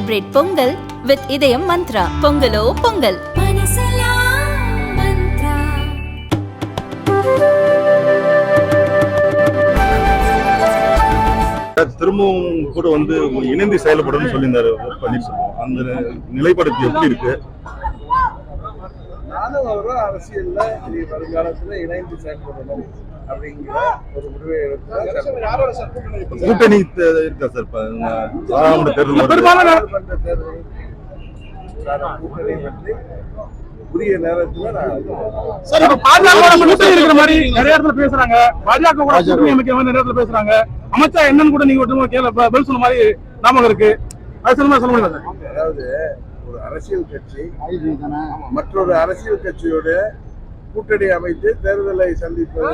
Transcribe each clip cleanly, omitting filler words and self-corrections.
Celebrate Pongal with Idayam Mantra. Pongalo Pongal. திரும்பவும் கூட வந்து இணைந்து செயல்படணும்னு சொல்லியிருந்தாரு பன்னீர்செல்வம். அந்த நிலைப்பாடு எப்படி இருக்கு? நானும் அவரும் அரசியல்ல வருங்காலத்துல இணைந்து செயல்படணும் அப்படிங்கிற ஒரு முடிவை எடுத்து கூட்டணி இருக்கா சார்? பாராளுமன்ற தேர்தல் கூட்டணி பற்றி உரிய நேரத்துல இருக்கிற மாதிரி நிறைய இடத்துல பேசுறாங்க. பாஜக கூட கூட்டணி அமைக்க நிறைய இடத்துல பேசுறாங்க. அமைச்சா என்னன்னு கூட நீங்க பதில் சொன்ன மாதிரி ஞாபகம் இருக்கு. அது சொல்ல முடியாது. அதாவது ஒரு அரசியல் கட்சி மற்றொரு அரசியல் கட்சியோட கூட்டணி அமைத்து தேர்தலை சந்திப்பது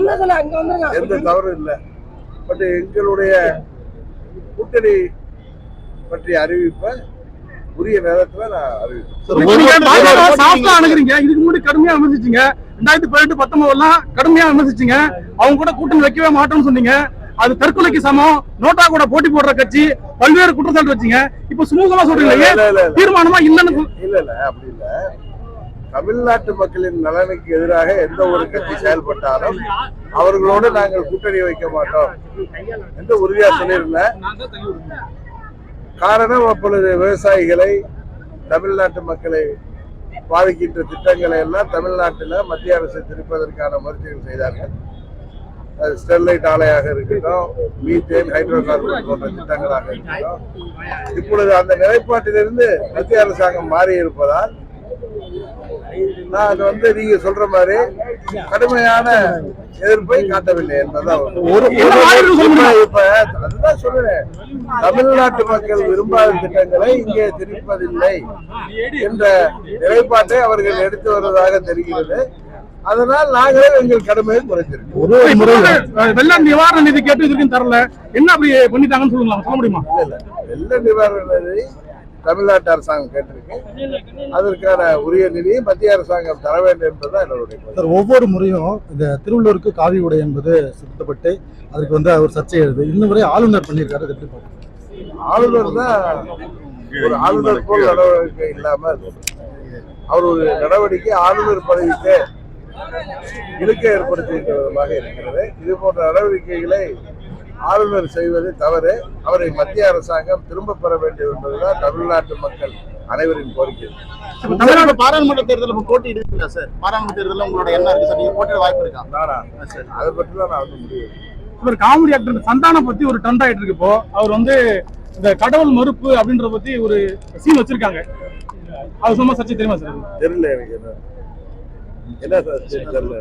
எந்த தவறும் இல்லை. பட் எங்களுடைய கூட்டணி பற்றிய அறிவிப்பை உரிய நேரத்துல நான் அணுகிறீங்க. இதுக்கு முன்னாடி கடுமையா விமர்சிச்சீங்க. 2018-19 கடுமையா விமர்சிச்சீங்க. அவங்க கூட கூட்டணி வைக்கவே மாட்டோம்னு சொன்னீங்க. அது தற்கொலைக்கு சமம். நோட்டா கூட போட்டி போடுற கட்சி பல்வேறு குற்றச்சாட்டு வச்சீங்க. இப்ப சுமூகமா சொல்றீங்க, தீர்மானமா இல்லன்னு. இல்ல அப்படி இல்ல. தமிழ்நாட்டு மக்களின் நலனுக்கு எதிராக எந்த ஒரு கட்சி செயல்பட்டாலும் அவர்களோடு நாங்கள் கூட்டணி வைக்க மாட்டோம் என்று உறுதியா சொல்லியிருந்தேன். காரணம், அப்பொழுது விவசாயிகளை, தமிழ்நாட்டு மக்களை பாதிக்கின்ற திட்டங்களை எல்லாம் தமிழ்நாட்டில் மத்திய அரசு திருப்பதற்கான முயற்சிகள் செய்தார்கள். ஸ்டெர்லைட் ஆலையாக இருக்கட்டும், மீத்தேன், ஹைட்ரோ கார்பன் போன்ற திட்டங்களாக இருக்கட்டும். இப்பொழுது அந்த நிலைப்பாட்டிலிருந்து மத்திய அரசாங்கம் மாறி இருப்பதால் நான் அது நீங்க சொல்ற மாதிரி கடுமையான எதிர்ப்பை காட்டவில்லை என்பதுதான். இப்ப அதுதான் சொல்றேன், தமிழ்நாட்டு மக்கள் விரும்பாத திட்டங்களை இங்கே திணிப்பதில்லை என்ற நிலைப்பாட்டை அவர்கள் எடுத்து வருவதாக தெரிகிறது. அதனால் நாங்களே எங்கள் கடமையை குறைஞ்சிருக்கோம். வெள்ள நிவாரண நிதி கேட்டு இதுக்கும் தரல, என்ன அப்படி பண்ணிட்டாங்கன்னு சொல்ல முடியுமா? இல்ல, வெள்ள நிவாரண நிதி தமிழ்நாட்டு அரசாங்கம் கேட்டிருக்கு. அதற்கான உரிய நிதியை மத்திய அரசாங்கம் தர வேண்டும் என்பதுதான் என்னுடைய. ஒவ்வொரு முறையும் இந்த திருவள்ளூருக்கு காவி உடை என்பது சுத்தப்பட்டு அதுக்கு அவர் சர்ச்சை எழுது. இன்னும் வரை ஆளுநர் பண்ணியிருக்காரு. எப்படி பார்க்கணும்? ஆளுநர் தான் ஒரு ஆளுநர் போல் நடவடிக்கை இல்லாமல் அவர் ஒரு நடவடிக்கை ஆளுநர் பதவிக்கு இழுக்க ஏற்படுத்தியிருக்கிற விதமாக இருக்கிறது. இது போன்ற நடவடிக்கைகளை ஆளுநர் செய்வது தவறு. அவரை மத்திய அரசாங்கம் திரும்ப பெற வேண்டும் என்பதுதான் தமிழ்நாட்டு மக்கள் அனைவரின் கோரிக்கை. தமிழ்நாடு பாராளுமன்ற தேர்தலில் போட்டி இருக்குங்களா சார்? பாராளுமன்ற தேர்தலில் உங்களோட என்ன இருக்கு சார்? நீங்க போட்டியிட வாய்ப்பு இருக்கா? அதை பற்றி தான் நான் முடியும். ஒரு காமெடி ஆக்டர் சந்தான பத்தி ஒரு ட்ரெண்ட் ஆயிட்டு இருக்கு. இப்போ அவர் இந்த கடவுள் மறுப்பு அப்படின்ற பத்தி ஒரு சீன் வச்சிருக்காங்க. அது சும்மா சர்ச்சை தெரியுமா சார்? தெரியல எனக்கு. என்ன சார் தெரியல.